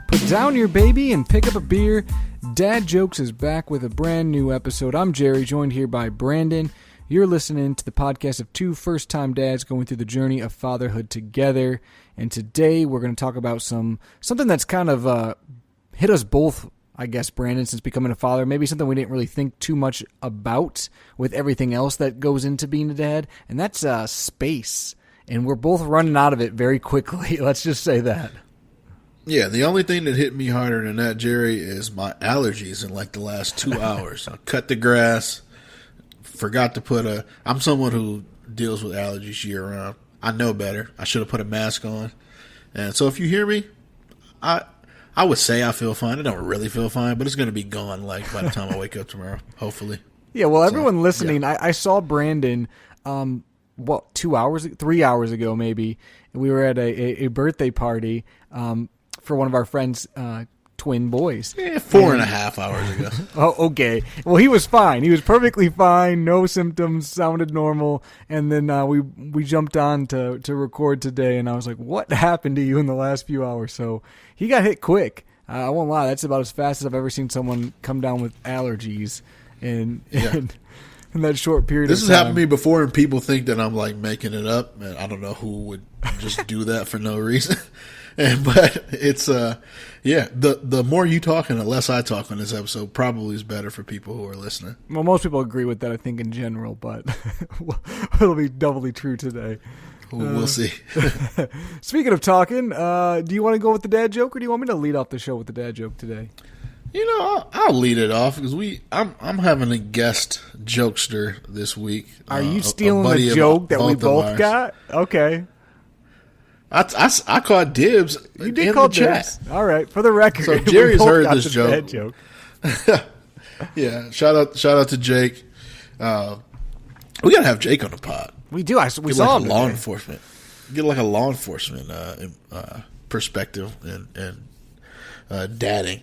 Put down your baby and pick up a beer. Dad Jokes is back with a brand new episode. I'm Jerry, joined here by Brandon. You're listening to the podcast of two first-time dads going through the journey of fatherhood together. And today we're going to talk about something that's kind of hit us both, I guess, Brandon, since becoming a father. Maybe something we didn't really think too much about with everything else that goes into being a dad. And that's space. And we're both running out of it very quickly. Let's just say that. Yeah, the only thing that hit me harder than that, Jerry, is my allergies in like the last 2 hours. I cut the grass, forgot to put I'm someone who deals with allergies year round. I know better. I should have put a mask on. And so if you hear me, I would say I feel fine. I don't really feel fine, but it's going to be gone like by the time I wake up tomorrow, hopefully. Yeah, well, everyone listening, yeah. I saw Brandon, 3 hours ago maybe. We were at a birthday party for one of our friends' twin boys. Yeah, 4.5 hours ago. Oh, okay. Well, he was fine. He was perfectly fine. No symptoms. Sounded normal. And then we jumped on to record today, and I was like, what happened to you in the last few hours? So he got hit quick. I won't lie. That's about as fast as I've ever seen someone come down with allergies in that short period of time. This has happened to me before, and people think that I'm like making it up. And I don't know who would just do that for no reason. But it's the more you talk and the less I talk on this episode probably is better for people who are listening. Well, most people agree with that, I think, in general, but it'll be doubly true today. We'll see. Speaking of talking, do you want to go with the dad joke, or do you want me to lead off the show with the dad joke today? You know, I'll lead it off because I'm having a guest jokester this week. Are you stealing the joke that we both got? Okay. I caught dibs. You did call dibs. All right, for the record. So Jerry's heard this joke. Yeah, shout out to Jake. We gotta have Jake on the pod. We do. We saw him. Law enforcement. Get like a law enforcement perspective and dadding.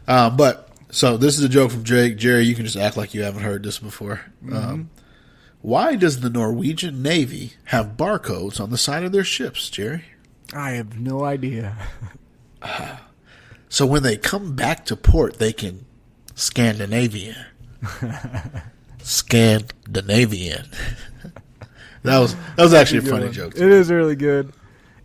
But so this is a joke from Jake. Jerry, you can just act like you haven't heard this before. Mm-hmm. Why does the Norwegian Navy have barcodes on the side of their ships, Jerry? I have no idea. So when they come back to port, they can Scandinavian. Scandinavian. That was actually a funny joke. It is really good.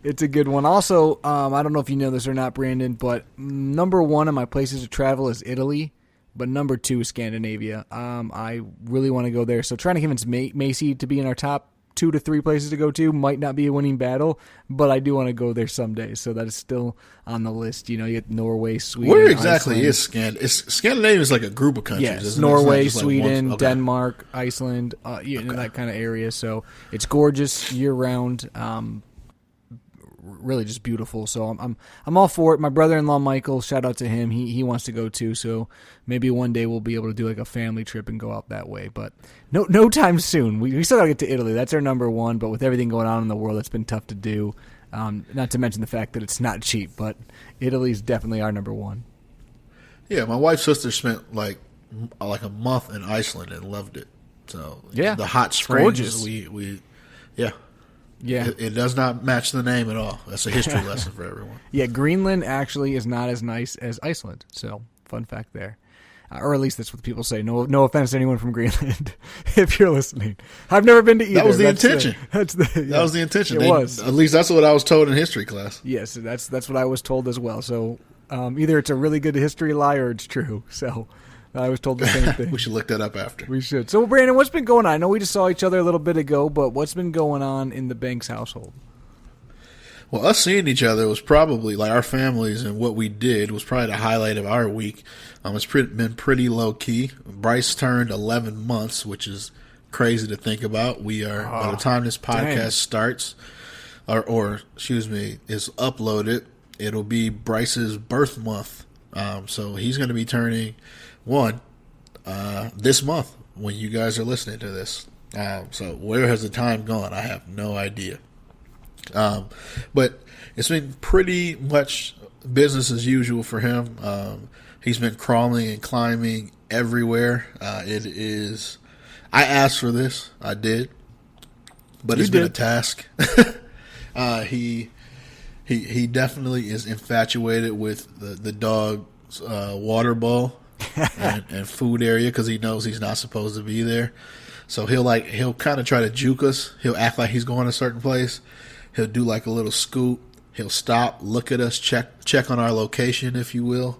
It's a good one. Also, I don't know if you know this or not, Brandon, but number one of my places to travel is Italy. But number 2 is Scandinavia. I really want to go there. So trying to convince Macy to be in our top 2 to 3 places to go to might not be a winning battle, but I do want to go there someday. So that is still on the list. You know, you get Norway, Sweden. Where exactly is Scandinavia? Scandinavia is like a group of countries. Yes, Norway, Sweden, like Denmark, Iceland, that kind of area. So it's gorgeous year round. Really just beautiful. So I'm all for it. My brother-in-law Michael, shout out to him. He wants to go too. So maybe one day we'll be able to do like a family trip and go out that way. But no time soon. We still gotta get to Italy. That's our number one. But with everything going on in the world, it's been tough to do. Not to mention the fact that it's not cheap. But Italy's definitely our number one. Yeah, my wife's sister spent like a month in Iceland and loved it. So yeah, the hot springs. Gorgeous. Yeah, it does not match the name at all. That's a history lesson for everyone. Yeah, Greenland actually is not as nice as Iceland. So, fun fact there. Or at least that's what people say. No offense to anyone from Greenland, if you're listening. I've never been to either. That was the intention. That was the intention. It was. At least that's what I was told in history class. Yes, that's what I was told as well. So, either it's a really good history lie or it's true. So, I was told the same thing. We should look that up after. We should. So, Brandon, what's been going on? I know we just saw each other a little bit ago, but what's been going on in the Banks household? Well, us seeing each other was probably, like our families and what we did was probably the highlight of our week. It's been pretty low-key. Bryce turned 11 months, which is crazy to think about. We are, by the time this podcast starts, or excuse me, is uploaded, it'll be Bryce's birth month. So he's going to be turning 1 this month when you guys are listening to this. So where has the time gone? I have no idea. But it's been pretty much business as usual for him. He's been crawling and climbing everywhere. It is. I asked for this. I did, but it's been a task. He definitely is infatuated with the dog's water bowl and food area because he knows he's not supposed to be there. So he'll kind of try to juke us. He'll act like he's going a certain place. He'll do like a little scoop. He'll stop, look at us, check on our location, if you will,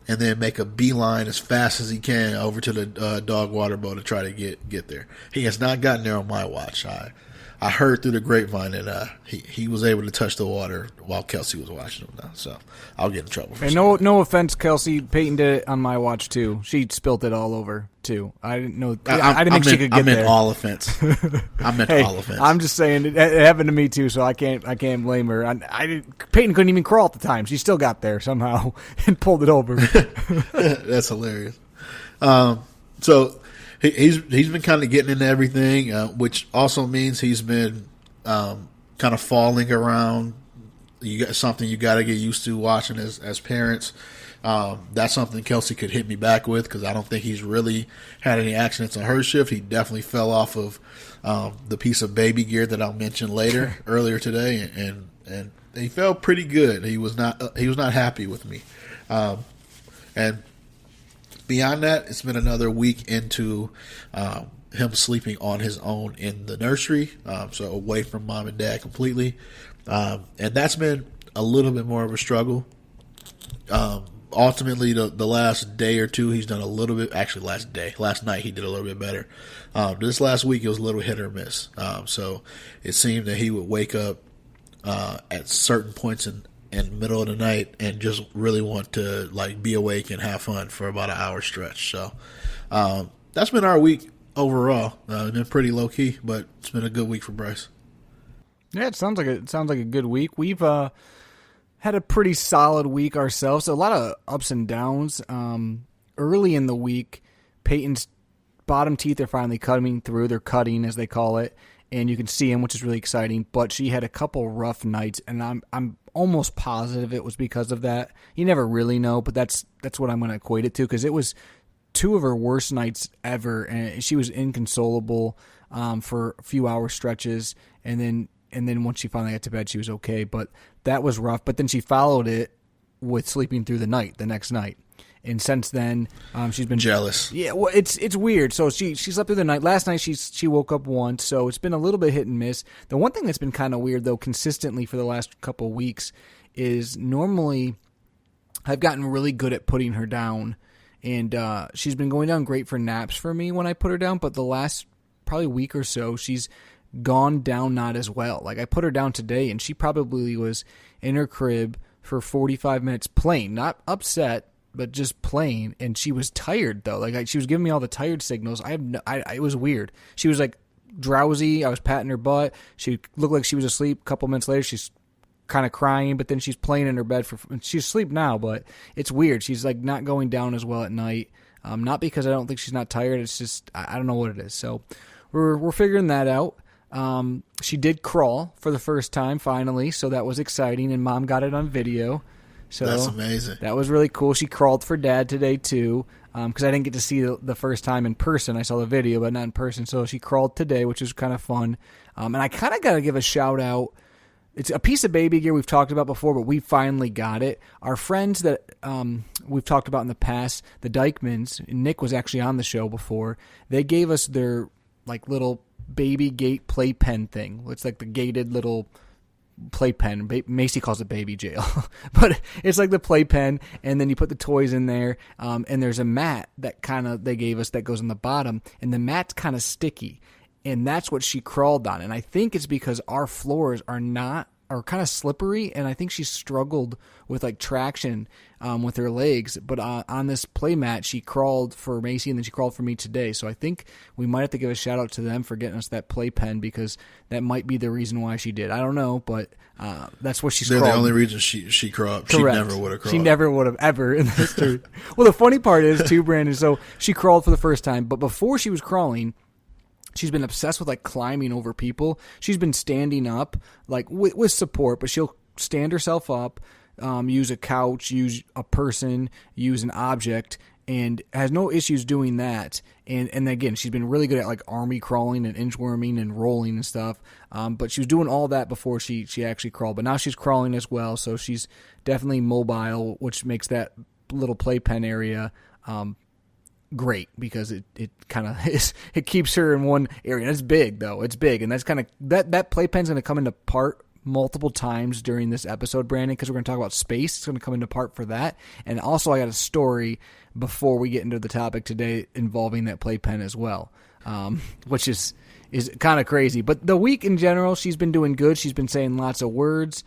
and then make a beeline as fast as he can over to the dog water bowl to try to get there. He has not gotten there on my watch. I heard through the grapevine that he was able to touch the water while Kelsey was watching him now. So I'll get in trouble for that. No offense, Kelsey. Peyton did it on my watch too. She spilt it all over too. I didn't know. I didn't think she could get there. I meant all offense. I meant all offense. I'm just saying it happened to me too, so I can't blame her. Peyton couldn't even crawl at the time. She still got there somehow and pulled it over. That's hilarious. So. He's been kind of getting into everything, which also means he's been kind of falling around. You got something you got to get used to watching as parents. That's something Kelsey could hit me back with because I don't think he's really had any accidents on her shift. He definitely fell off of the piece of baby gear that I'll mention earlier today, and he felt pretty good. He was not happy with me, and. Beyond that, it's been another week into him sleeping on his own in the nursery, so away from mom and dad completely. And that's been a little bit more of a struggle. Ultimately, the last day or two, he's done a little bit. Actually, last night, he did a little bit better. This last week, it was a little hit or miss. So it seemed that he would wake up at certain points in the middle of the night and just really want to like be awake and have fun for about an hour stretch. So that's been our week overall. It's been pretty low key, but it's been a good week for Bryce. Yeah, it sounds like a good week. We've had a pretty solid week ourselves. A lot of ups and downs. Early in the week, Peyton's bottom teeth are finally coming through. They're cutting, as they call it, and you can see them, which is really exciting. But she had a couple rough nights, and I'm almost positive it was because of that. You never really know, but that's what I'm going to equate it to because it was two of her worst nights ever, and she was inconsolable for a few hour stretches, and then once she finally got to bed, she was okay. But that was rough. But then she followed it with sleeping through the next night. And since then, she's been jealous. Yeah, well, it's weird. So she slept through the night. Last night she woke up once, so it's been a little bit hit and miss. The one thing that's been kind of weird though, consistently for the last couple of weeks, is normally I've gotten really good at putting her down, and she's been going down great for naps for me when I put her down. But the last probably week or so, she's gone down not as well. Like I put her down today, and she probably was in her crib for 45 minutes playing, not upset, but just playing, and she was tired though. Like she was giving me all the tired signals. It was weird. She was like drowsy. I was patting her butt. She looked like she was asleep. A couple minutes later, she's kind of crying, but then she's playing in her bed she's asleep now, but it's weird. She's like not going down as well at night. Not because I don't think she's not tired. It's just I don't know what it is. So we're figuring that out. She did crawl for the first time finally, so that was exciting, and Mom got it on video. So that's amazing. That was really cool. She crawled for Dad today too, because I didn't get to see the first time in person. I saw the video, but not in person. So she crawled today, which was kind of fun. And I kind of got to give a shout out. It's a piece of baby gear we've talked about before, but we finally got it. Our friends that we've talked about in the past, the Dykmans, Nick was actually on the show before. They gave us their like little baby gate playpen thing. It's like the gated little playpen. Macy calls it baby jail, but it's like the playpen, and then you put the toys in there, and there's a mat that they gave us that goes on the bottom, and the mat's kind of sticky, and that's what she crawled on. And I think it's because our floors are kind of slippery, and I think she struggled with like traction with her legs. But on this play mat, she crawled for Macy, and then she crawled for me today. So I think we might have to give a shout out to them for getting us that play pen, because that might be the reason why she did. I don't know, but that's what she's. They're crawled. the only reason she crawled. Correct. She never would have crawled. She never would have ever in history. Well, the funny part is too, Brandon. So she crawled for the first time, but before she was crawling, she's been obsessed with like climbing over people. She's been standing up like with support, but she'll stand herself up, use a couch, use a person, use an object, and has no issues doing that. And again, she's been really good at like army crawling and inchworming and rolling and stuff. But she was doing all that before she actually crawled. But now she's crawling as well, so she's definitely mobile, which makes that little playpen area great because it kind of it keeps her in one area. And it's big though. It's big, and that's kind of that playpen's going to come into part multiple times during this episode, Brandon, because we're going to talk about space. It's going to come into part for that. And also I got a story before we get into the topic today involving that playpen as well, which is kind of crazy. But the week in general, she's been doing good. She's been saying lots of words.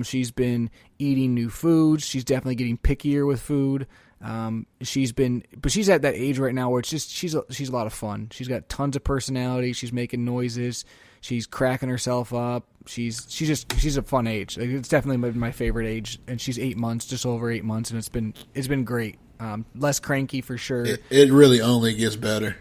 She's been eating new foods. She's definitely getting pickier with food. But she's at that age right now where it's just she's a lot of fun. She's got tons of personality. She's making noises. She's cracking herself up. She's a fun age. Like, it's definitely been my favorite age, and she's 8 months, just over 8 months, and it's been great. Less cranky for sure. It really only gets better.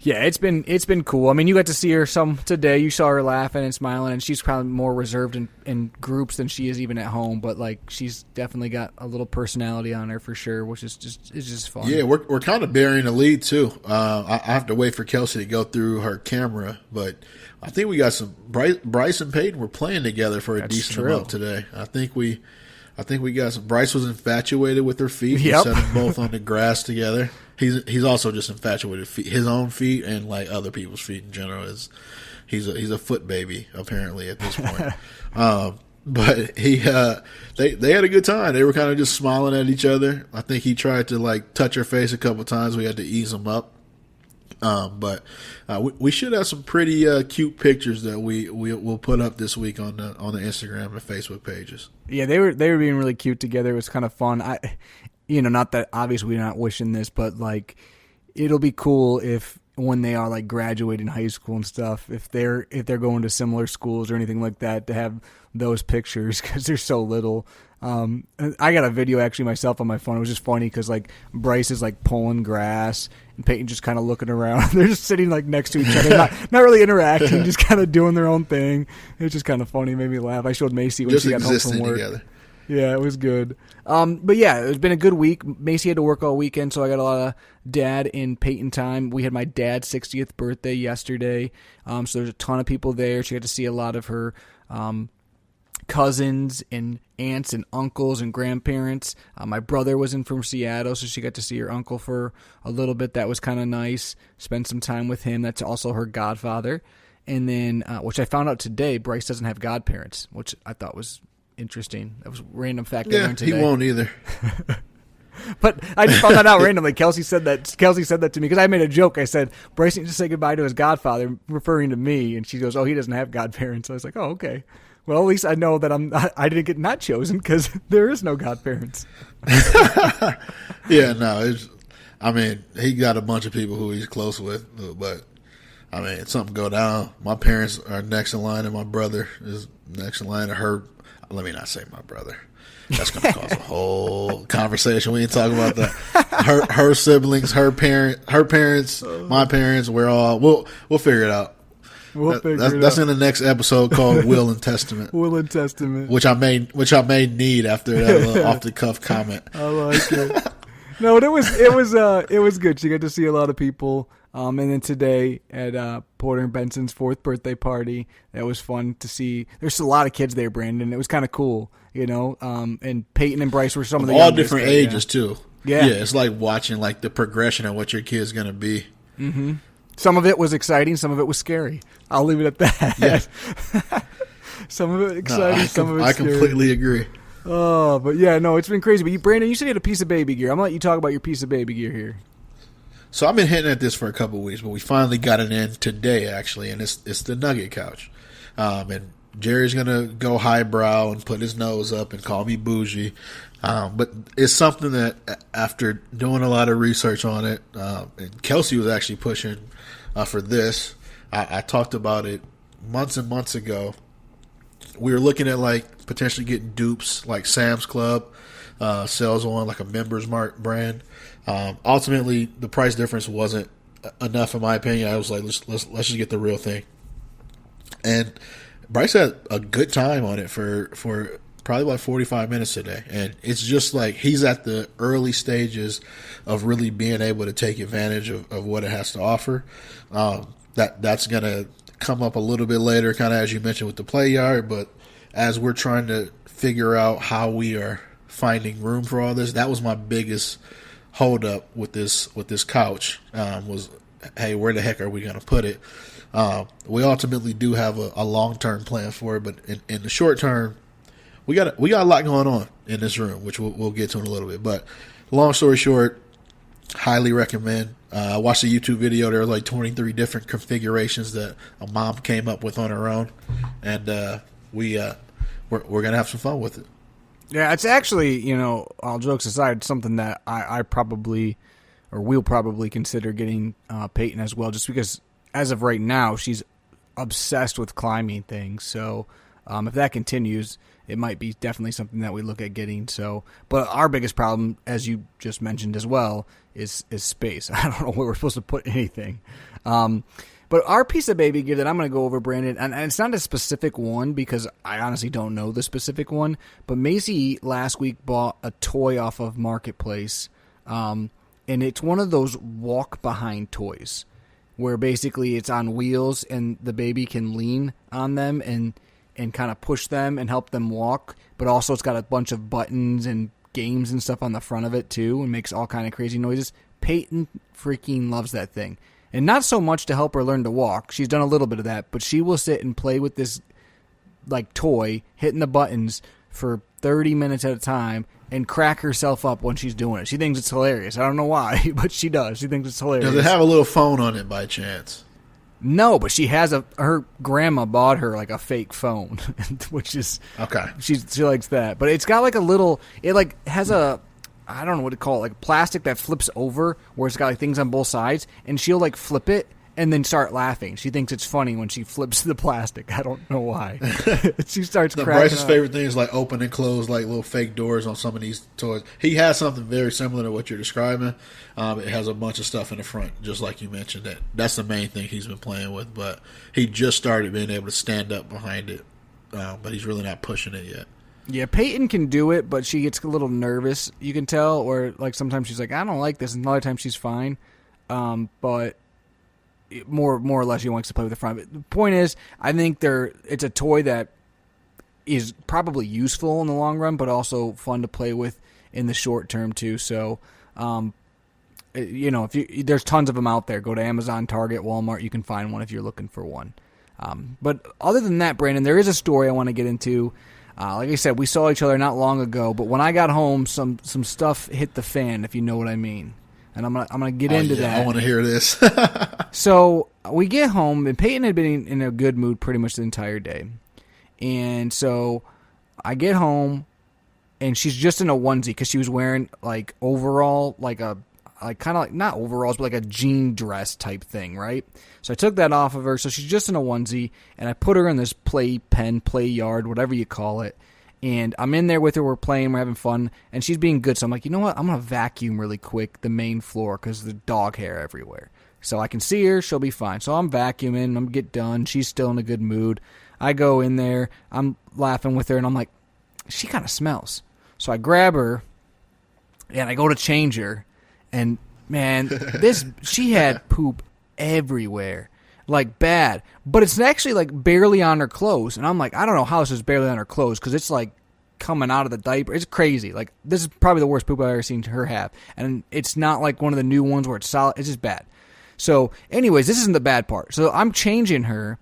Yeah, it's been cool. I mean, you got to see her some today. You saw her laughing and smiling, and she's probably more reserved in groups than she is even at home. But like, she's definitely got a little personality on her for sure, which is just fun. Yeah, we're kind of bearing the lead too. I have to wait for Kelsey to go through her camera, but I think we got some Bryce and Peyton were playing together for a decent amount today. I think we got some. Bryce was infatuated with her feet. Yep. We set them both on the grass together. He's also just infatuated with his own feet and like other people's feet in general. He's a foot baby apparently at this point. But they had a good time. They were kind of just smiling at each other. I think he tried to like touch her face a couple times. We had to ease him up. But we should have some pretty cute pictures that we'll put up this week on the Instagram and Facebook pages. Yeah, they were being really cute together. It was kind of fun. Not that obviously we're not wishing this, but like it'll be cool if when they are like graduating high school and stuff, if they're going to similar schools or anything like that, to have those pictures because they're so little. I got a video actually myself on my phone. It was just funny because like Bryce is like pulling grass and Peyton just kind of looking around. They're just sitting like next to each other, not really interacting, just kind of doing their own thing. It was just kind of funny, made me laugh. I showed Macy when she got home from work. Together. Yeah, it was good. But yeah, it's been a good week. Macy had to work all weekend, so I got a lot of dad and Peyton time. We had my dad's 60th birthday yesterday, so there's a ton of people there. She got to see a lot of her cousins and aunts and uncles and grandparents. My brother was in from Seattle, so she got to see her uncle for a little bit. That was kind of nice. Spend some time with him. That's also her godfather. And then, which I found out today, Bryce doesn't have godparents, which I thought was interesting. That was a random fact I learned today. He won't either. But I just found that out randomly. Kelsey said that to me because I mmade a joke. I said, Bryce needs to say goodbye to his godfather, referring to me. And she goes, oh, he doesn't have godparents. I was like, oh, okay. Well, at least I know that I didn't get not chosen because there is no godparents. Yeah, no. He got a bunch of people who he's close with, but if something go down, my parents are next in line and my brother is next in line to her. Let me not say my brother. That's going to cause a whole conversation. We ain't talking about that. Her siblings, her parents, my parents. We'll figure it out. That's in the next episode called Will and Testament. Will and Testament, which I may need after that little off the cuff comment. I like it. No, it was good. She got to see a lot of people. And then today at Porter and Benson's 4th birthday party, that was fun to see. There's a lot of kids there, Brandon. It was kind of cool, And Peyton and Bryce were some of the all different ages too. Yeah, it's like watching like the progression of what your kid's gonna be. Mm-hmm. Some of it was exciting, some of it was scary. I'll leave it at that. Yeah. Some of it exciting, some of it scary. I completely agree. Oh, but yeah, no, it's been crazy. But Brandon, you said you had a piece of baby gear. I'm gonna let you talk about your piece of baby gear here. So I've been hitting at this for a couple of weeks, but we finally got it in today, actually, and it's the Nugget couch. And Jerry's gonna go highbrow and put his nose up and call me bougie, but it's something that after doing a lot of research on it, and Kelsey was actually pushing for this. I talked about it months and months ago. We were looking at like potentially getting dupes, like Sam's Club sells on like a Members Mark brand. Ultimately, the price difference wasn't enough, in my opinion. I was like, let's just get the real thing. And Bryce had a good time on it for probably about 45 minutes a day. And it's just like he's at the early stages of really being able to take advantage of what it has to offer. That's going to come up a little bit later, kind of as you mentioned with the play yard. But as we're trying to figure out how we are finding room for all this, that was my biggest hold up with this couch, was, hey, where the heck are we going to put it? We ultimately do have a long-term plan for it, but in the short term, we got a lot going on in this room, which we'll get to in a little bit. But long story short, highly recommend. I watched a YouTube video. There were like 23 different configurations that a mom came up with on her own, and we're gonna have some fun with it. Yeah, it's actually, all jokes aside, something that I probably, or we'll probably consider getting Peyton as well, just because as of right now, she's obsessed with climbing things. So if that continues, it might be definitely something that we look at getting. So, but our biggest problem, as you just mentioned as well, is space. I don't know where we're supposed to put anything. But our piece of baby gear that I'm going to go over, Brandon, and it's not a specific one because I honestly don't know the specific one, but Macy last week bought a toy off of Marketplace, and it's one of those walk-behind toys where basically it's on wheels and the baby can lean on them and kind of push them and help them walk, but also it's got a bunch of buttons and games and stuff on the front of it too and makes all kind of crazy noises. Peyton freaking loves that thing. And not so much to help her learn to walk. She's done a little bit of that, but she will sit and play with this like toy, hitting the buttons for 30 minutes at a time and crack herself up when she's doing it. She thinks it's hilarious. I don't know why, but she does. She thinks it's hilarious. Does it have a little phone on it by chance? No, but she has her grandma bought her like a fake phone, which is okay. She likes that. But it's got like a little, it like has a, I don't know what to call it, like plastic that flips over where it's got like things on both sides, and she'll like flip it and then start laughing. She thinks it's funny when she flips the plastic. I don't know why. She starts cracking Bryce's up. favorite thing is like open and close like little fake doors on some of these toys. He has something very similar to what you're describing. It has a bunch of stuff in the front, just like you mentioned. That's the main thing he's been playing with, but he just started being able to stand up behind it, but he's really not pushing it yet. Yeah, Peyton can do it, but she gets a little nervous, you can tell, or like sometimes she's like, I don't like this, and another time she's fine. But more or less she wants to play with the front. But the point is, I think it's a toy that is probably useful in the long run, but also fun to play with in the short term too. So, if there's tons of them out there. Go to Amazon, Target, Walmart. You can find one if you're looking for one. But other than that, Brandon, there is a story I want to get into. Like I said, we saw each other not long ago, but when I got home, some stuff hit the fan, if you know what I mean. And I'm gonna get into that. I want to hear this. So we get home, and Peyton had been in a good mood pretty much the entire day. And so I get home, and she's just in a onesie because she was wearing like overall, like kind of like not overalls, but like a jean dress type thing, right? So I took that off of her. So she's just in a onesie, and I put her in this play yard, whatever you call it. And I'm in there with her. We're playing. We're having fun. And she's being good. So I'm like, you know what? I'm going to vacuum really quick the main floor because there's dog hair everywhere. So I can see her. She'll be fine. So I'm vacuuming. I'm going to get done. She's still in a good mood. I go in there. I'm laughing with her. And I'm like, she kind of smells. So I grab her, and I go to change her. And, man, she had poop everywhere. Like, bad. But it's actually, like, barely on her clothes. And I'm like, I don't know how this is barely on her clothes because it's, like, coming out of the diaper. It's crazy. Like, this is probably the worst poop I've ever seen her have. And it's not, like, one of the new ones where it's solid. It's just bad. So, anyways, this isn't the bad part. So, I'm changing her,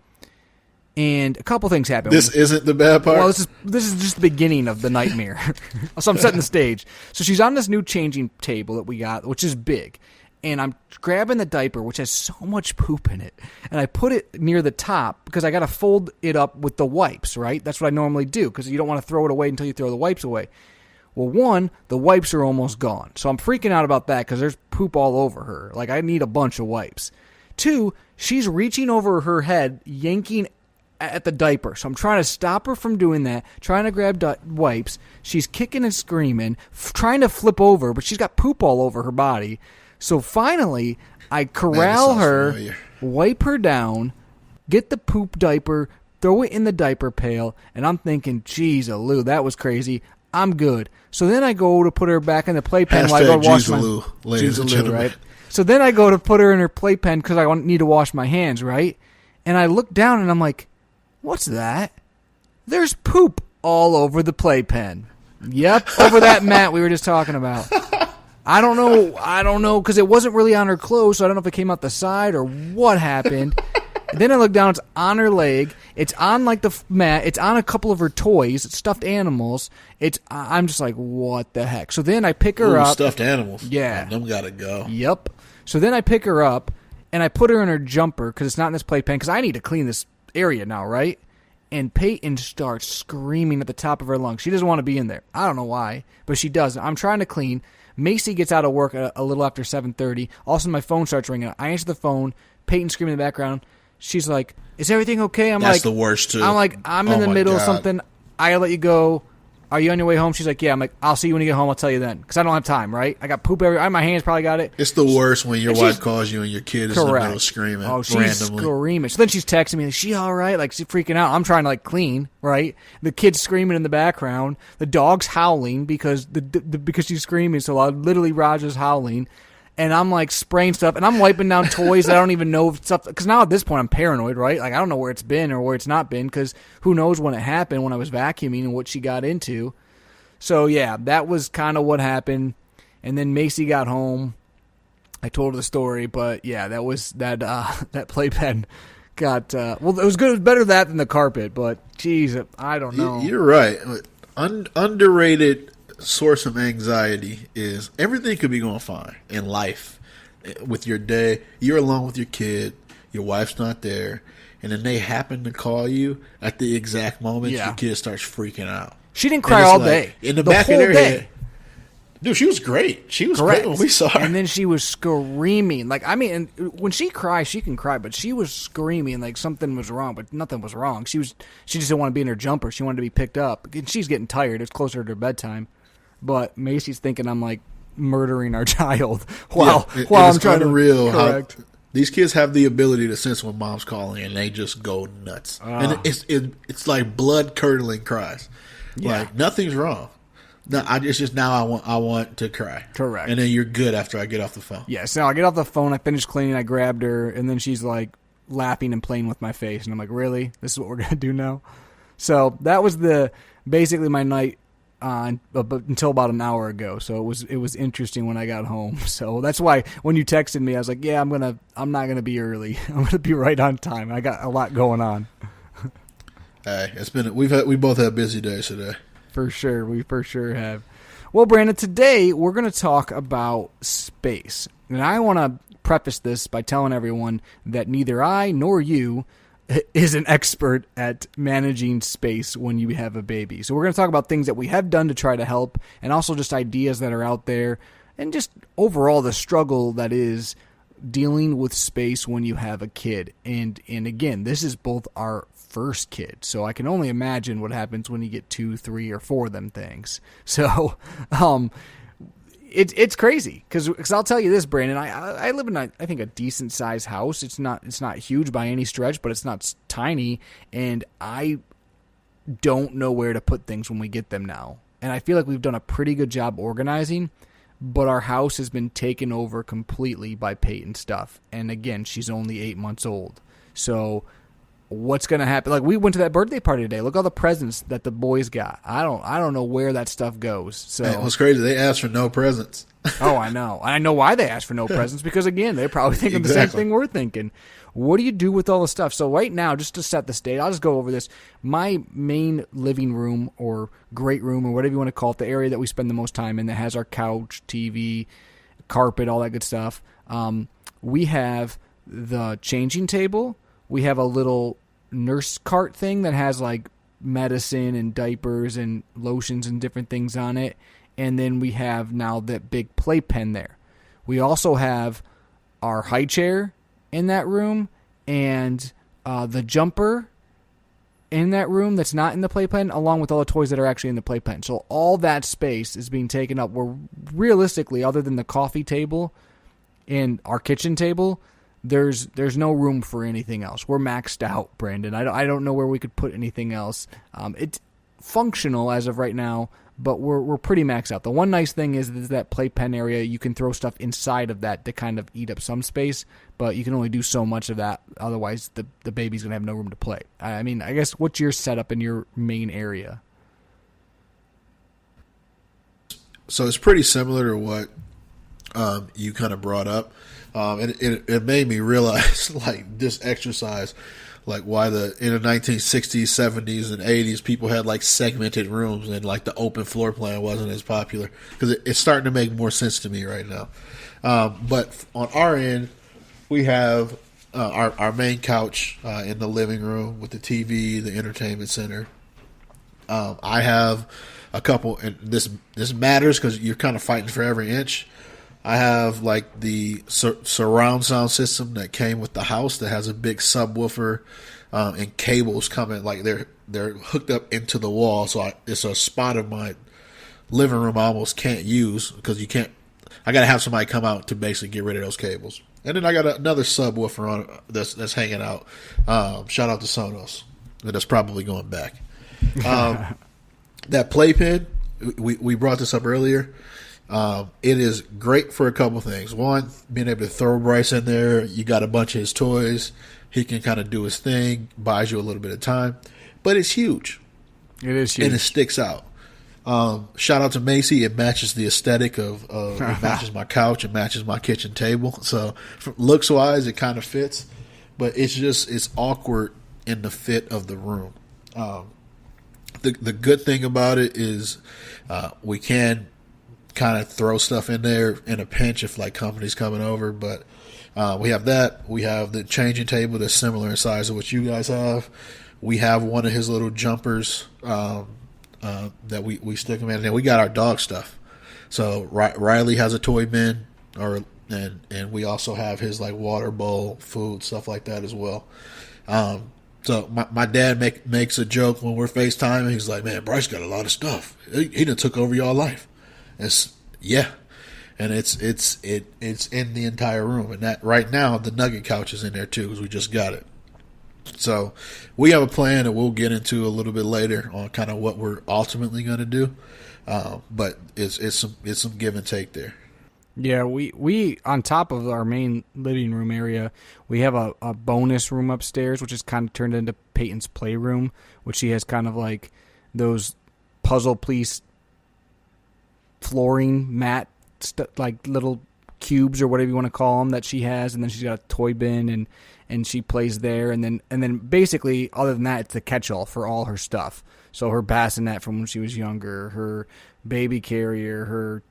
and a couple things happen. This isn't the bad part? Well, this is just the beginning of the nightmare. So, I'm setting the stage. So, she's on this new changing table that we got, which is big. And I'm grabbing the diaper, which has so much poop in it, and I put it near the top because I got to fold it up with the wipes, right? That's what I normally do because you don't want to throw it away until you throw the wipes away. Well, one, the wipes are almost gone, so I'm freaking out about that because there's poop all over her. Like, I need a bunch of wipes. Two, she's reaching over her head, yanking at the diaper. So I'm trying to stop her from doing that, trying to grab wipes. She's kicking and screaming, trying to flip over, but she's got poop all over her body. So finally, I corral her, wipe her down, get the poop diaper, throw it in the diaper pail, and I'm thinking, geez, Lou, that was crazy. I'm good. So then I go to put her back in the playpen while I go wash my hands. Ladies and gentlemen. Right? So then I go to put her in her playpen because I need to wash my hands, right? And I look down and I'm like, what's that? There's poop all over the playpen. Yep, over that mat we were just talking about. I don't know, because it wasn't really on her clothes, so I don't know if it came out the side or what happened. And then I look down, it's on her leg, it's on like the mat, it's on a couple of her toys, it's stuffed animals. I'm just like, what the heck? So then I pick her up. Stuffed animals? Yeah. Oh, them gotta go. Yep. So then I pick her up, and I put her in her jumper, because it's not in this playpen, because I need to clean this area now, right? And Peyton starts screaming at the top of her lungs. She doesn't want to be in there. I don't know why, but she doesn't. I'm trying to clean. Macy gets out of work a little after 7:30. All of a sudden, my phone starts ringing. I answer the phone. Peyton screaming in the background. She's like, "Is everything okay?" That's the worst, too. I'm like, I'm in the middle of something. I gotta let you go. Are you on your way home? She's like, yeah. I'm like, I'll see you when you get home. I'll tell you then. Because I don't have time, right? I got poop everywhere. My hands probably got it. It's the worst when your wife calls you and your kid is in the middle screaming randomly. She's screaming. So then she's texting me, like, she all right? Like, she's freaking out. I'm trying to, like, clean, right? The kid's screaming in the background. The dog's howling because she's screaming. So literally Roger's howling. And I'm, like, spraying stuff. And I'm wiping down toys that I don't even know if stuff. Because now at this point I'm paranoid, right? Like, I don't know where it's been or where it's not been. Because who knows when it happened when I was vacuuming and what she got into. So, yeah, that was kind of what happened. And then Macy got home. I told her the story. But, yeah, that was that playpen got... well, it was good. It was better that than the carpet. But, geez, I don't know. You're right. Underrated source of anxiety is everything could be going fine in life. With your day, you're alone with your kid. Your wife's not there. And then they happen to call you at the exact moment your kid starts freaking out. She didn't cry all day. In the back of their head. Dude, she was great. She was great when we saw her. And then she was screaming. Like, I mean, when she cries, she can cry, but she was screaming like something was wrong, but nothing was wrong. She just didn't want to be in her jumper. She wanted to be picked up. And she's getting tired. It's closer to her bedtime. But Macy's thinking I'm, like, murdering our child while I'm trying to correct. These kids have the ability to sense when mom's calling, and they just go nuts. And it's like blood-curdling cries. Yeah. Like, nothing's wrong. No, it's just now I want to cry. Correct. And then you're good after I get off the phone. Yeah, so I get off the phone, I finish cleaning, I grabbed her, and then she's like laughing and playing with my face. And I'm like, really? This is what we're going to do now? So that was basically my night until about an hour ago. So it was interesting when I got home. So that's why when you texted me, I was like, yeah, I'm not going to be early. I'm going to be right on time. I got a lot going on. Hey, we both had busy days today. For sure. We for sure have. Well, Brandon, today we're going to talk about space. And I want to preface this by telling everyone that neither I nor you is an expert at managing space when you have a baby. So we're going to talk about things that we have done to try to help, and also just ideas that are out there, and just overall the struggle that is dealing with space when you have a kid. And again, this is both our first kid, so I can only imagine what happens when you get 2, 3, or 4 of them things. So it's crazy because I'll tell you this, Brandon, I live in I think a decent sized house. It's not huge by any stretch, but it's not tiny, and I don't know where to put things when we get them now. And I feel like we've done a pretty good job organizing, but our house has been taken over completely by Peyton's stuff. And again, she's only 8 months old. So what's going to happen? Like, we went to that birthday party today. Look all the presents that the boys got. I don't know where that stuff goes. So man, what's crazy, they asked for no presents. Oh, I know. I know why they asked for no presents, because again, they're probably thinking the same thing we're thinking. What do you do with all the stuff? So right now, just to set the stage, I'll just go over this. My main living room or great room or whatever you want to call it, the area that we spend the most time in, that has our couch, TV, carpet, all that good stuff. We have the changing table. We have a little nurse cart thing that has like medicine and diapers and lotions and different things on it. And then we have now that big playpen there. We also have our high chair in that room and the jumper in that room that's not in the playpen, along with all the toys that are actually in the playpen. So all that space is being taken up. We're realistically, other than the coffee table and our kitchen table, there's no room for anything else. We're maxed out, Brandon. I don't know where we could put anything else. It's functional as of right now, but we're pretty maxed out. The one nice thing is that playpen area. You can throw stuff inside of that to kind of eat up some space, but you can only do so much of that. Otherwise, the baby's going to have no room to play. I mean, I guess what's your setup in your main area? So it's pretty similar to what you kind of brought up. And it made me realize, like, this exercise, like, why in the 1960s, 70s, and 80s, people had, like, segmented rooms and, like, the open floor plan wasn't as popular. Because it's starting to make more sense to me right now. But on our end, we have our main couch in the living room with the TV, the entertainment center. I have a couple, and this matters because you're kind of fighting for every inch. I have like the surround sound system that came with the house that has a big subwoofer and cables coming, like they're hooked up into the wall. So it's a spot of my living room I almost can't use because I got to have somebody come out to basically get rid of those cables. And then I got another subwoofer on that's hanging out. Shout out to Sonos. That's probably going back. That playpen, we brought this up earlier. It is great for a couple things. One, being able to throw Bryce in there. You got a bunch of his toys. He can kind of do his thing, buys you a little bit of time. But it's huge. It is huge. And it sticks out. Shout out to Macy. It matches the aesthetic of it matches my couch. It matches my kitchen table. So looks wise, it kind of fits. But it's awkward in the fit of the room. The good thing about it is we can kind of throw stuff in there in a pinch if like company's coming over, but we have that. We have the changing table that's similar in size to what you guys have. We have one of his little jumpers that we stick him in, and then we got our dog stuff. So Riley has a toy bin, and we also have his like water bowl, food, stuff like that as well. So my dad makes a joke when we're FaceTiming. He's like, "Man, Bryce got a lot of stuff. He done took over y'all life." Yeah, and it's in the entire room, and that right now the Nugget couch is in there too because we just got it. So we have a plan that we'll get into a little bit later on kind of what we're ultimately going to do, but it's some give and take there. Yeah, we on top of our main living room area, we have a bonus room upstairs, which is kind of turned into Peyton's playroom, which she has kind of like those puzzle piece flooring mat, like little cubes or whatever you want to call them that she has, and then she's got a toy bin and she plays there, and then basically other than that, it's the catch-all for all her stuff. So her bassinet from when she was younger, her baby carrier, her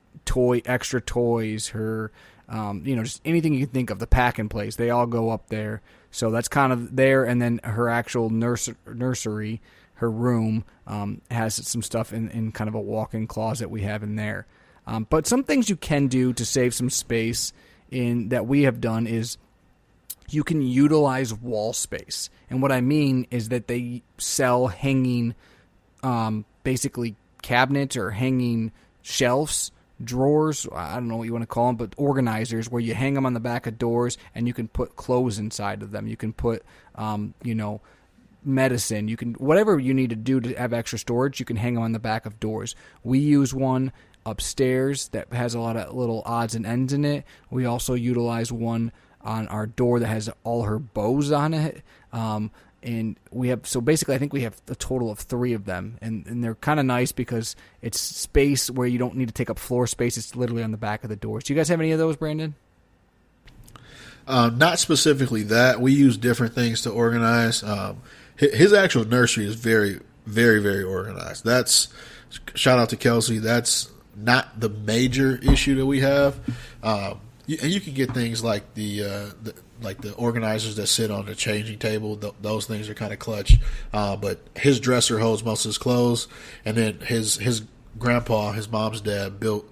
extra toys, her just anything you can think of, the pack and place, they all go up there. So that's kind of there, and then her actual nursery, her room, has some stuff in kind of a walk-in closet we have in there. But some things you can do to save some space that we have done is you can utilize wall space. And what I mean is that they sell hanging, basically cabinets or hanging shelves, drawers, I don't know what you want to call them, but organizers where you hang them on the back of doors and you can put clothes inside of them. You can put, medicine. You can, whatever you need to do to have extra storage, you can hang them on the back of doors. We use one upstairs that has a lot of little odds and ends in it. We also utilize one on our door that has all her bows on it. And we have, so basically I think we have a total of 3 of them, and they're kind of nice because it's space where you don't need to take up floor space. It's literally on the back of the doors. Do you guys have any of those, Brandon? Not specifically that. We use different things to organize. His actual nursery is very, very, very organized. That's, shout out to Kelsey. That's not the major issue that we have. And you can get things like the organizers that sit on the changing table. Those things are kind of clutch. But his dresser holds most of his clothes, and then his grandpa, his mom's dad, built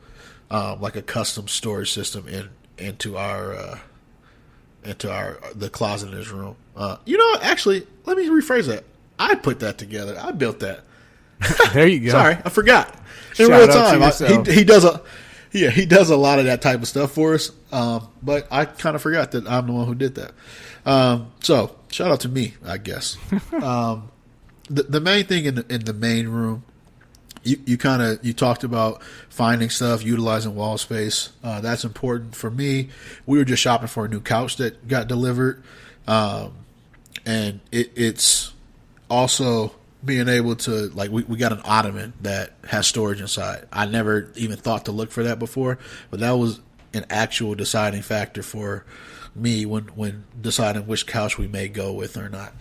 like a custom storage system into the closet in his room. Actually, let me rephrase that. I put that together. I built that. There you go. Sorry, I forgot. In real time, he Yeah, he does a lot of that type of stuff for us. But I kind of forgot that I'm the one who did that. So shout out to me, I guess. The main thing in the main room, you talked about finding stuff, utilizing wall space. That's important for me. We were just shopping for a new couch that got delivered, and it's also being able to, like, we got an ottoman that has storage inside. I never even thought to look for that before, but that was an actual deciding factor for me when deciding which couch we may go with or not.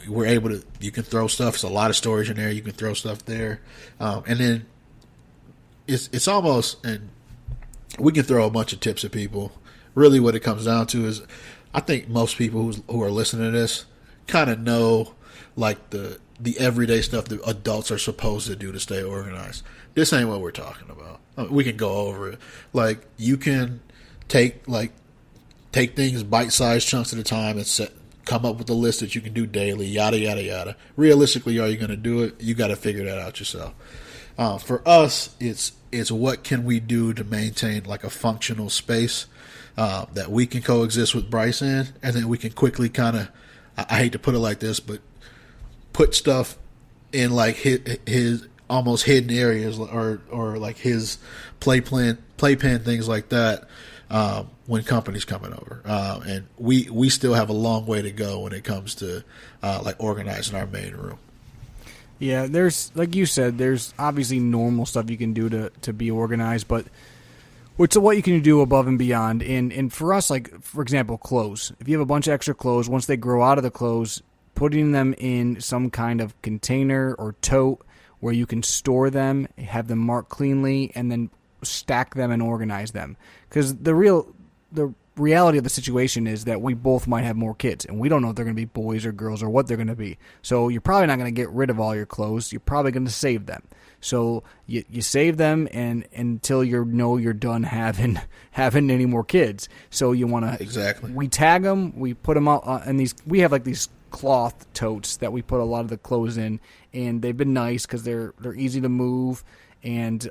We're able to, you can throw stuff. It's a lot of storage in there. You can throw stuff there. And then it's almost, and we can throw a bunch of tips at people. Really what it comes down to is, I think most people who are listening to this kind of know, like, the everyday stuff that adults are supposed to do to stay organized. This ain't what we're talking about. We can go over it. Like, you can take things bite-sized chunks at a time and come up with a list that you can do daily, yada, yada, yada. Realistically, are you going to do it? You got to figure that out yourself. For us, it's what can we do to maintain, like, a functional space that we can coexist with Bryce in, and then we can quickly kind of, I hate to put it like this, but put stuff in, like, his almost hidden areas, or like his playpen, things like that, when company's coming over. And we still have a long way to go when it comes to like organizing our main room. Yeah, there's, like you said, there's obviously normal stuff you can do to be organized, but what you can do above and beyond. And for us, like, for example, clothes. If you have a bunch of extra clothes, once they grow out of the clothes, putting them in some kind of container or tote where you can store them, have them marked cleanly, and then stack them and organize them. Because the reality of the situation is that we both might have more kids, and we don't know if they're going to be boys or girls or what they're going to be. So you're probably not going to get rid of all your clothes. You're probably going to save them. So you save them and until you're done having any more kids. So you want to, exactly. We tag them. We put them out in these. We have like these cloth totes that we put a lot of the clothes in, and they've been nice because they're easy to move, and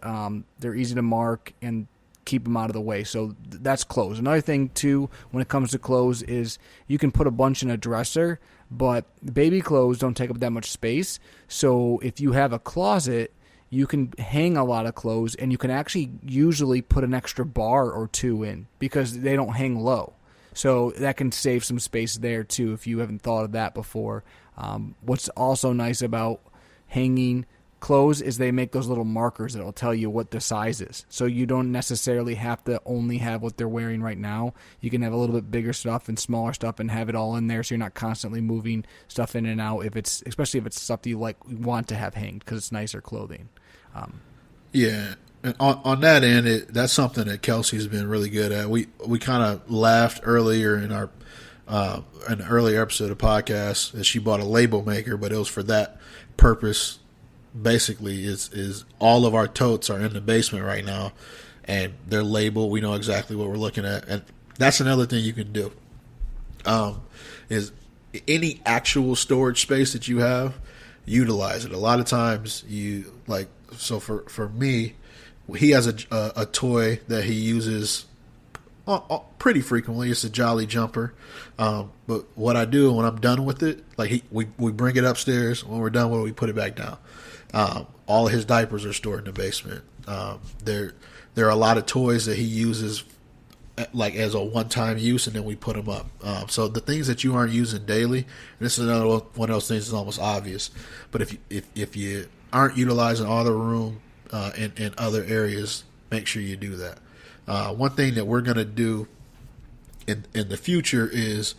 they're easy to mark and keep them out of the way. So that's clothes. Another thing too, when it comes to clothes, is you can put a bunch in a dresser, but baby clothes don't take up that much space. So if you have a closet, you can hang a lot of clothes, and you can actually usually put an extra bar or two in because they don't hang low. So that can save some space there too if you haven't thought of that before. What's also nice about hanging clothes is they make those little markers that will tell you what the size is. So you don't necessarily have to only have what they're wearing right now. You can have a little bit bigger stuff and smaller stuff and have it all in there, so you're not constantly moving stuff in and out, especially if it's stuff that you want to have hanged because it's nicer clothing. Yeah. And on that end, that's something that Kelsey's been really good at. We kind of laughed earlier in our an earlier episode of the podcast that she bought a label maker, but it was for that purpose. Basically, is all of our totes are in the basement right now, and they're labeled. We know exactly what we're looking at, and that's another thing you can do. Is any actual storage space that you have, utilize it. A lot of times, so for me, he has a toy that he uses pretty frequently. It's a Jolly Jumper. But what I do when I'm done with it, like we bring it upstairs. When we're done with it, we put it back down. All of his diapers are stored in the basement. There are a lot of toys that he uses like as a one-time use, and then we put them up. So the things that you aren't using daily, and this is another one of those things that's almost obvious. But if you aren't utilizing all the room in other areas, make sure you do that. One thing that we're going to do in the future is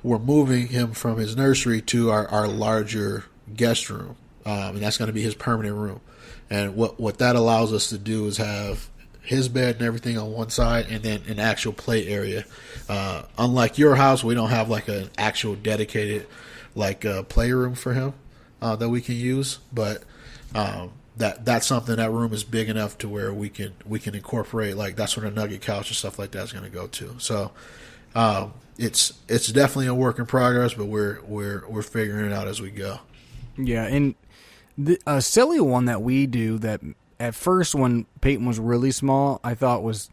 we're moving him from his nursery to our larger guest room, and that's going to be his permanent room. And what that allows us to do is have his bed and everything on one side, and then an actual play area. Unlike your house, we don't have like an actual dedicated playroom for him that we can use, but that's something. That room is big enough to where we can incorporate, like, that's where the nugget couch and stuff like that is going to go to. So it's definitely a work in progress, but we're figuring it out as we go. Yeah, and a silly one that we do that at first when Peyton was really small, I thought was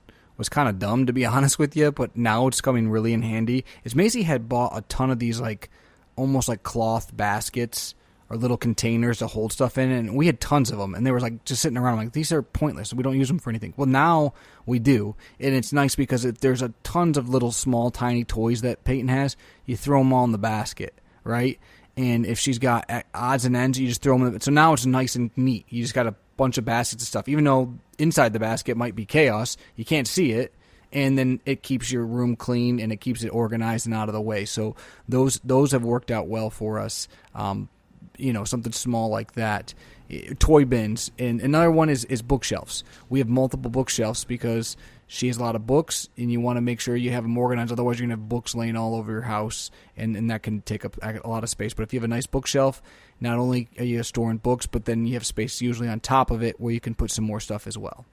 kind of dumb, to be honest with you, but now it's coming really in handy. Is Maisie had bought a ton of these like almost like cloth baskets or little containers to hold stuff in, and we had tons of them, and they were like just sitting around like, these are pointless, we don't use them for anything. Well, now we do, and it's nice because there's a tons of little small tiny toys that Peyton has. You throw them all in the basket, right? And if she's got odds and ends, you just throw them in. So now it's nice and neat. You just got a bunch of baskets of stuff. Even though inside the basket might be chaos, you can't see it. And then it keeps your room clean and it keeps it organized and out of the way. So those have worked out well for us. Something small like that. Toy bins. And another one is bookshelves. We have multiple bookshelves because she has a lot of books, and you want to make sure you have them organized. Otherwise, you're going to have books laying all over your house, and that can take up a lot of space. But if you have a nice bookshelf, not only are you storing books, but then you have space usually on top of it where you can put some more stuff as well.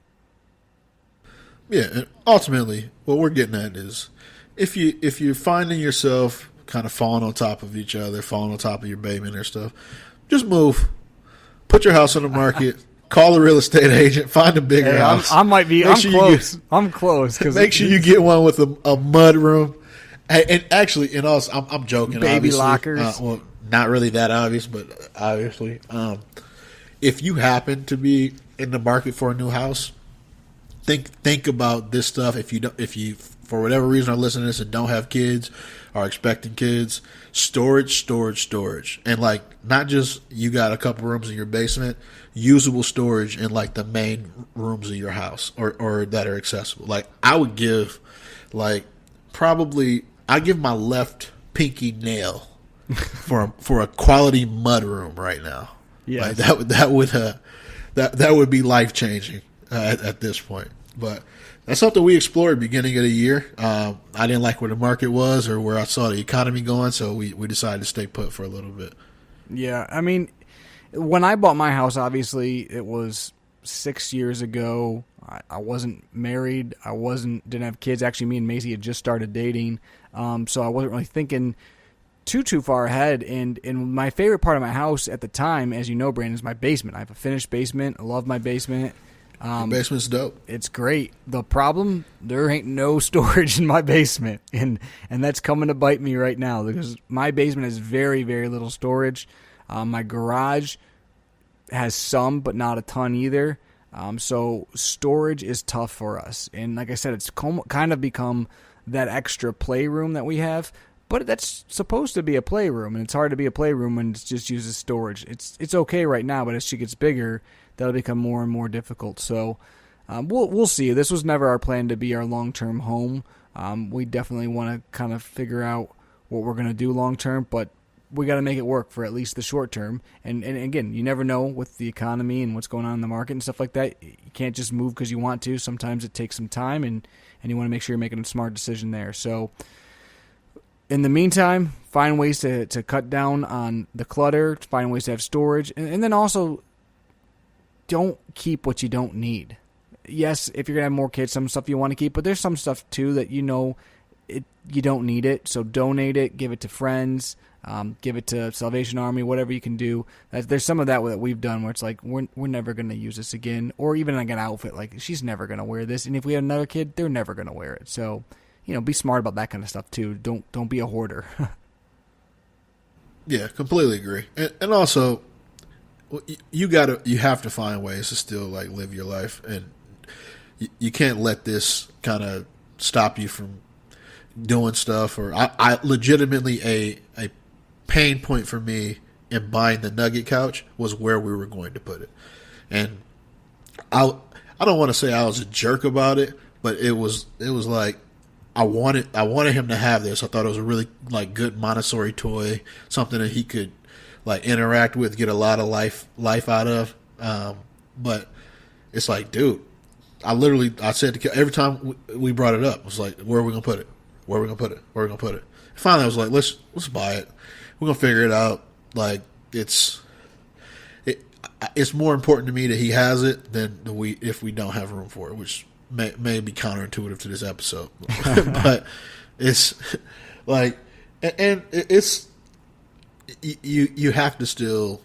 Yeah, and ultimately, what we're getting at is if you're finding yourself kind of falling on top of each other, falling on top of your baby and their stuff, just move. Put your house on the market. Call a real estate agent. Find a bigger house. I'm close. I'm close. Make sure you get one with a mud room. And actually, I'm joking. Baby obviously. lockers. Well, not really that obvious, but obviously, if you happen to be in the market for a new house, think about this stuff. If you for whatever reason are listening to this and don't have kids, are expecting kids, storage, and like not just you got a couple rooms in your basement, usable storage in like the main rooms of your house or that are accessible. Like I would give, I give my left pinky nail for a quality mud room right now. Yeah, like that would be life changing at this point, but. That's something we explored beginning of the year. I didn't like where the market was or where I saw the economy going, so we decided to stay put for a little bit. Yeah, I mean, when I bought my house, obviously it was 6 years ago. I wasn't married. Didn't have kids. Actually, me and Maisie had just started dating, so I wasn't really thinking too far ahead. And my favorite part of my house at the time, as you know, Brandon, is my basement. I have a finished basement. I love my basement. Your basement's dope. It's great. The problem, there ain't no storage in my basement, and that's coming to bite me right now because my basement has very, very little storage. My garage has some, but not a ton either. So storage is tough for us. And like I said, it's kind of become that extra playroom that we have. But that's supposed to be a playroom, and it's hard to be a playroom when it just uses storage. It's okay right now, but as she gets bigger, that'll become more and more difficult. So we'll see. This was never our plan to be our long-term home. We definitely want to kind of figure out what we're going to do long-term, but we got to make it work for at least the short term. And again, you never know with the economy and what's going on in the market and stuff like that. You can't just move because you want to. Sometimes it takes some time, and you want to make sure you're making a smart decision there. So in the meantime, find ways to cut down on the clutter, find ways to have storage, and then also don't keep what you don't need. Yes, if you're going to have more kids, some stuff you want to keep, but there's some stuff too that you don't need it, so donate it, give it to friends, give it to Salvation Army, whatever you can do. There's some of that we've done where it's like, we're never going to use this again, or even like an outfit, like she's never going to wear this, and if we have another kid, they're never going to wear it. So, be smart about that kind of stuff too. Don't be a hoarder. Yeah, completely agree. And also, you have to find ways to still like live your life, and you can't let this kind of stop you from doing stuff. Or I legitimately a pain point for me in buying the Nugget couch was where we were going to put it, and I don't want to say I was a jerk about it, but it was like. I wanted him to have this. I thought it was a really like good Montessori toy, something that he could like interact with, get a lot of life out of. But it's like, dude, I said to every time we brought it up, I was like, where are we gonna put it? Where are we gonna put it? Where are we gonna put it? Finally, I was like, let's buy it. We're gonna figure it out. Like it's more important to me that he has it than if we don't have room for it, which may be counterintuitive to this episode, but it's like, and it's you have to still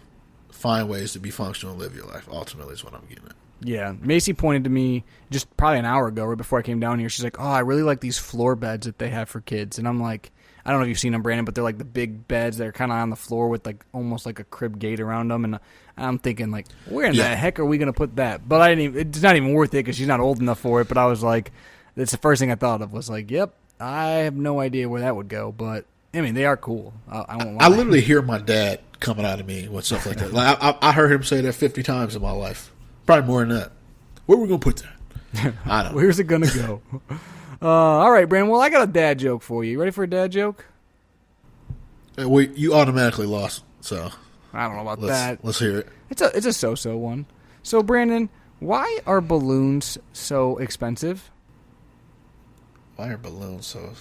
find ways to be functional and live your life. Ultimately, is what I'm getting at. Yeah, Macy pointed to me just probably an hour ago, right before I came down here. She's like, "Oh, I really like these floor beds that they have for kids." And I'm like, I don't know if you've seen them, Brandon, but they're like the big beds that are kind of on the floor with like almost like a crib gate around them. And I'm thinking like, where in the heck are we gonna put that? But I didn't. It's not even worth it because she's not old enough for it. But I was like, that's the first thing I thought of was like, yep, I have no idea where that would go. But I mean, they are cool. I won't lie. I literally hear my dad coming out of me with stuff like that. Like I heard him say that 50 times in my life, probably more than that. Where are we gonna put that? I don't know. Where's it gonna go? All right, Brandon. Well, I got a dad joke for you. You ready for a dad joke? You automatically lost, so I don't know about that. Let's hear it. It's a so-so one. So, Brandon, why are balloons so expensive? Why are balloons so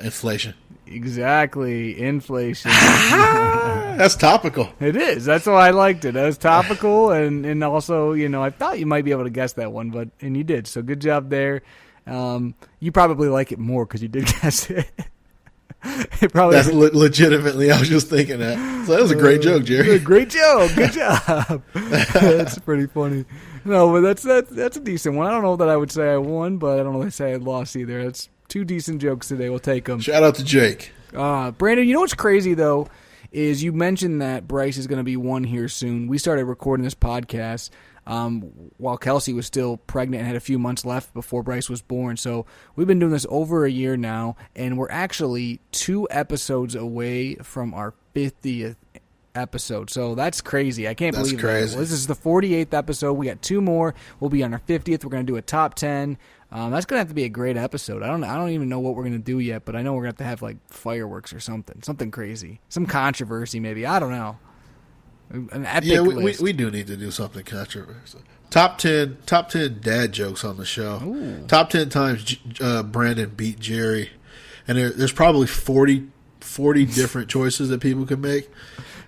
inflation? Exactly, inflation. That's topical. It is. That's why I liked it. That was topical, and also, I thought you might be able to guess that one, and you did. So good job there. You probably like it more because you did guess it. That's legitimately. I was just thinking that. So that was a great joke, Jerry. Great joke. Good job. That's pretty funny. No, but that's a decent one. I don't know that I would say I won, but I don't know that I say I lost either. That's two decent jokes today. We'll take them. Shout out to Jake. Brandon, you know what's crazy though is you mentioned that Bryce is going to be one here soon. We started recording this podcast while Kelsey was still pregnant and had a few months left before Bryce was born. So we've been doing this over a year now, and we're actually 2 episodes away from our 50th episode. So that's crazy. I can't believe crazy. That. Well, this is the 48th episode. We got 2 more. We'll be on our 50th. We're going to do a top 10. That's going to have to be a great episode. I don't even know what we're going to do yet, but I know we're going to have like fireworks or something crazy. Some controversy maybe. I don't know. An epic list. We do need to do something controversial. Top 10 dad jokes on the show. Ooh. Top 10 times Brandon beat Jerry. And there's probably 40 different choices that people can make.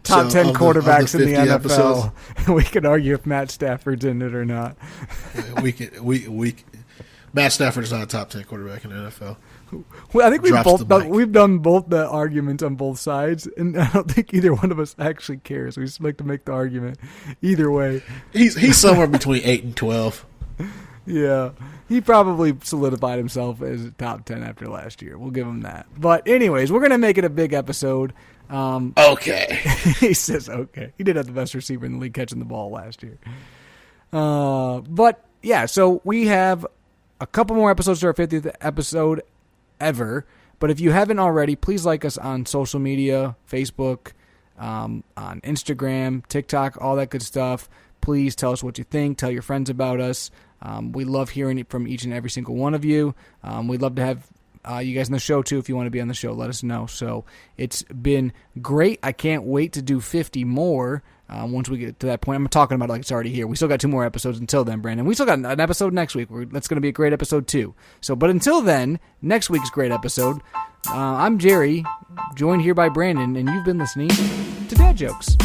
Top 10 quarterbacks in the NFL. Episodes, we could argue if Matt Stafford's in it or not. Matt Stafford is not a top 10 quarterback in the NFL. Well, I think we've done both the arguments on both sides, and I don't think either one of us actually cares. We just like to make the argument either way. He's somewhere between 8 and 12. Yeah, he probably solidified himself as top 10 after last year. We'll give him that. But anyways, we're gonna make it a big episode. Okay. He says okay. He did have the best receiver in the league catching the ball last year. But yeah, so we have a couple more episodes to our 50th episode ever. But if you haven't already, please like us on social media, Facebook, on Instagram, TikTok, all that good stuff. Please tell us what you think. Tell your friends about us. We love hearing it from each and every single one of you. We'd love to have you guys on the show, too. If you want to be on the show, let us know. So it's been great. I can't wait to do 50 more once we get to that point. I'm talking about it like it's already here. We still got 2 more episodes until then, Brandon. We still got an episode next week. That's going to be a great episode, too. So, but until then, next week's great episode. I'm Jerry, joined here by Brandon, and you've been listening to Dad Jokes.